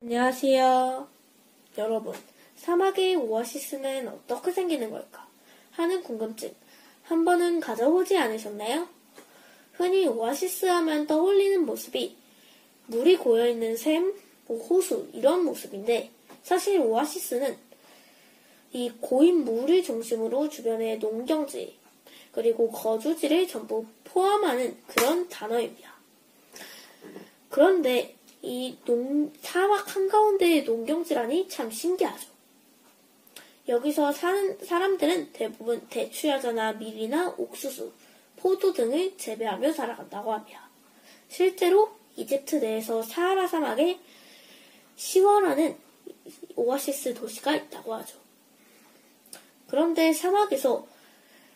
안녕하세요. 여러분, 사막의 오아시스는 어떻게 생기는 걸까? 하는 궁금증 한 번은 가져보지 않으셨나요? 흔히 오아시스 하면 떠올리는 모습이 물이 고여있는 샘, 호수 이런 모습인데 사실 오아시스는 이 고인 물을 중심으로 주변의 농경지 그리고 거주지를 전부 포함하는 그런 단어입니다. 그런데 이 사막 한가운데의 농경지라니 참 신기하죠. 여기서 사는 사람들은 대부분 대추야자나 밀이나 옥수수, 포도 등을 재배하며 살아간다고 합니다. 실제로 이집트 내에서 사하라 사막에 시와라는 오아시스 도시가 있다고 하죠. 그런데 사막에서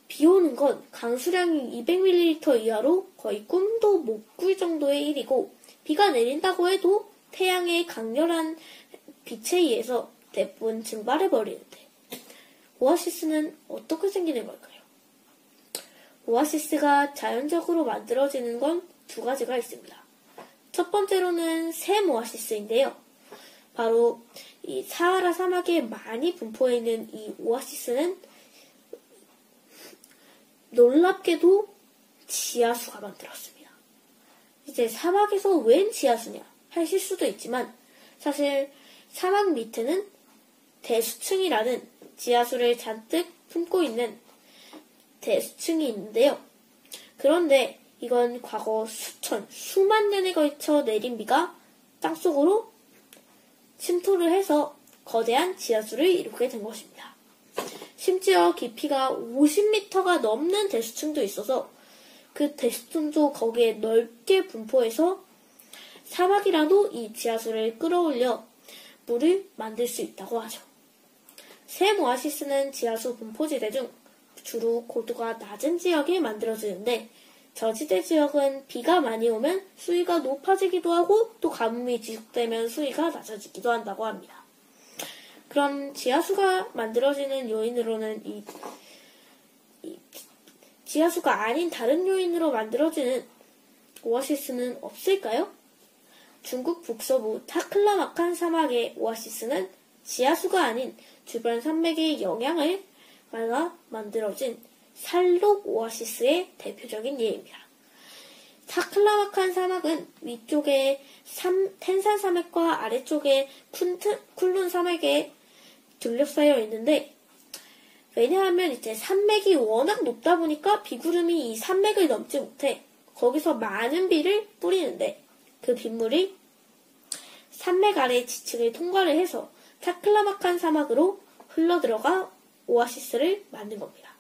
비 오는 건 강수량이 200ml 이하로 거의 꿈도 못 꿀 정도의 일이고 비가 내린다고 해도 태양의 강렬한 빛에 의해서 대부분 증발해버리는데 오아시스는 어떻게 생기는 걸까요? 오아시스가 자연적으로 만들어지는 건 두 가지가 있습니다. 첫 번째로는 샘 오아시스인데요. 바로 이 사하라 사막에 많이 분포해 있는 이 오아시스는 놀랍게도 지하수가 만들었습니다. 이제 사막에서 웬 지하수냐 하실 수도 있지만 사실 사막 밑에는 대수층이라는 지하수를 잔뜩 품고 있는 대수층이 있는데요. 그런데 이건 과거 수만 년에 걸쳐 내린 비가 땅속으로 침투를 해서 거대한 지하수를 이루게 된 것입니다. 심지어 깊이가 50m가 넘는 대수층도 있어서 그 대수층도 거기에 넓게 분포해서 사막이라도 이 지하수를 끌어올려 물을 만들 수 있다고 하죠. 샘 오아시스는 지하수 분포지대 중 주로 고도가 낮은 지역에 만들어지는데 저지대 지역은 비가 많이 오면 수위가 높아지기도 하고 또 가뭄이 지속되면 수위가 낮아지기도 한다고 합니다. 그럼 지하수가 만들어지는 요인으로는 이 지하수가 아닌 다른 요인으로 만들어지는 오아시스는 없을까요? 중국 북서부 타클라마칸 사막의 오아시스는 지하수가 아닌 주변 산맥의 영향을 받아 만들어진 살록 오아시스의 대표적인 예입니다. 타클라마칸 사막은 위쪽에 텐산 산맥과 아래쪽에 쿤룬 산맥에 둘러싸여 있는데 왜냐하면 이제 산맥이 워낙 높다 보니까 비구름이 이 산맥을 넘지 못해 거기서 많은 비를 뿌리는데 그 빗물이 산맥 아래 지층을 통과를 해서 타클라마칸 사막으로 흘러들어가 오아시스를 만든 겁니다.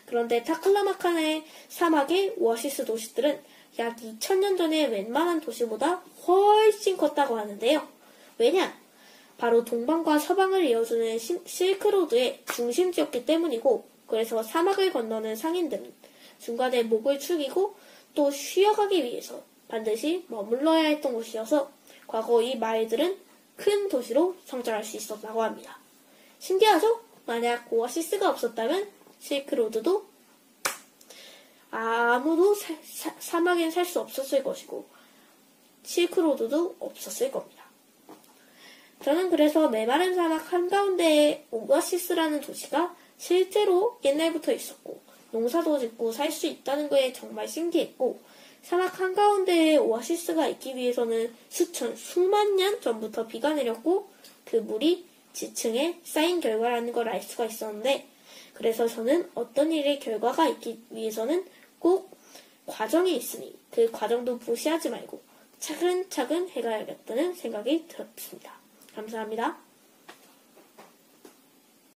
그런데 타클라마칸의 사막의 오아시스 도시들은 약 2000년 전에 웬만한 도시보다 훨씬 컸다고 하는데요. 왜냐? 바로 동방과 서방을 이어주는 실크로드의 중심지였기 때문이고 그래서 사막을 건너는 상인들은 중간에 목을 축이고 또 쉬어가기 위해서 반드시 머물러야 했던 곳이어서 과거 이 마을들은 큰 도시로 성장할 수 있었다고 합니다. 신기하죠? 만약 오아시스가 없었다면 실크로드도 아무도 사막엔 살 수 없었을 것이고 실크로드도 없었을 겁니다. 저는 그래서 메마른 사막 한가운데에 오아시스라는 도시가 실제로 옛날부터 있었고 농사도 짓고 살 수 있다는 거에 정말 신기했고 사막 한가운데에 오아시스가 있기 위해서는 수만 년 전부터 비가 내렸고 그 물이 지층에 쌓인 결과라는 걸 알 수가 있었는데 그래서 저는 어떤 일의 결과가 있기 위해서는 꼭 과정이 있으니 그 과정도 무시하지 말고 차근차근 해가야겠다는 생각이 들었습니다. 감사합니다.